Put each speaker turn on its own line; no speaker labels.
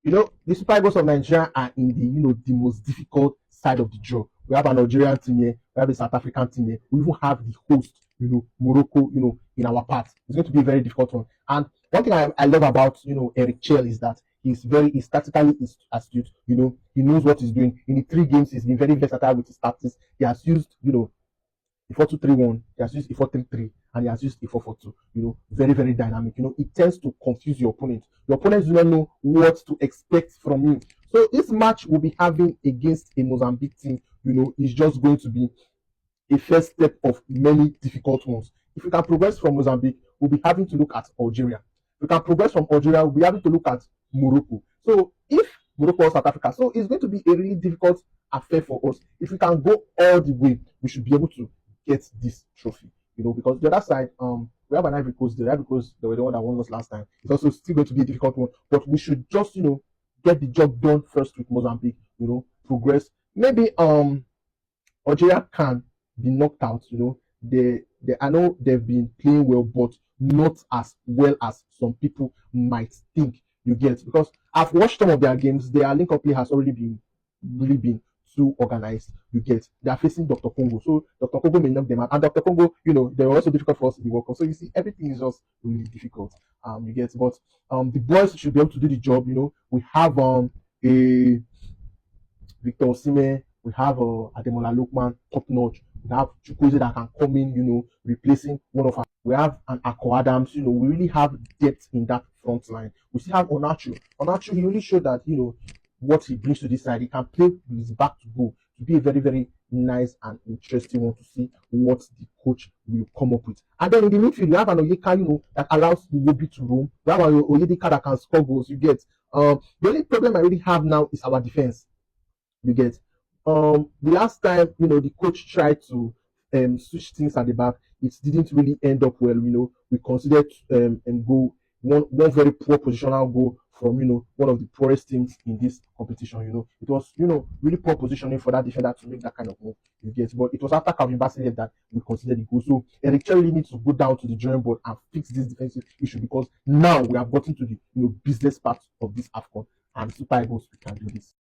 The Super Eagles of Nigeria are in the most difficult side of the draw. We have an Algerian team here, we have a South African team here. We even have the host, Morocco, in our part. It's going to be a very difficult one. And one thing I love about Eric Chell is that he's tactically astute. He knows what he's doing. In the 3 games, he's been very versatile with his tactics. He has used, a 4-2-3-1, he has used a 4-3-3, and he has used a 4-4-2. Very, very dynamic. It tends to confuse your opponent. Your opponents do not know what to expect from you. So this match we'll be having against a Mozambique team, is just going to be a first step of many difficult ones. If we can progress from Mozambique, we'll be having to look at Algeria. If we can progress from Algeria, we'll be having to look at Morocco. So if Morocco or South Africa, so it's going to be a really difficult affair for us. If we can go all the way, we should be able to get this trophy. Because the other side, we have an Ivory Coast. The Ivory Coast, they were the one that won us last time. It's also still going to be a difficult one, but we should just, get the job done first with Mozambique. Progress. Maybe Algeria can be knocked out. I know they've been playing well, but not as well as some people might think. You get, because I've watched some of their games. Their link-up play has already been really been too organized. You get, they are facing Dr. Congo, so Dr. Congo may knock them out, and Dr. Congo, they were also difficult for us in the World Cup. So you see, everything is just really difficult. You get, but the boys should be able to do the job. We have a Victor Osimhen, we have Ademola Lookman, top notch. We have Chukwueze that can come in, replacing one of our. We have an Akko Adams. We really have depth in that front line. We still have Onachu. Onachu, he really showed that what he brings to this side. He can play with his back to goal, to be a very, very nice and interesting one to see what the coach will come up with. And then in the midfield, we have an Oyeka, that allows Iwobi to roam. We have an Oyedika that can score goals. You get. The only problem I really have now is our defense. You get. The last time, the coach tried to switch things at the back, it didn't really end up well. We considered goal one very poor positional goal from one of the poorest teams in this competition. It was really poor positioning for that defender to make that kind of move. You get, but it was after Calvin Bassey left that we considered the goal. So Eric Chell really needs to go down to the drawing board and fix this defensive issue, because now we have gotten to the business part of this AFCON, and Super Eagles, we can do this.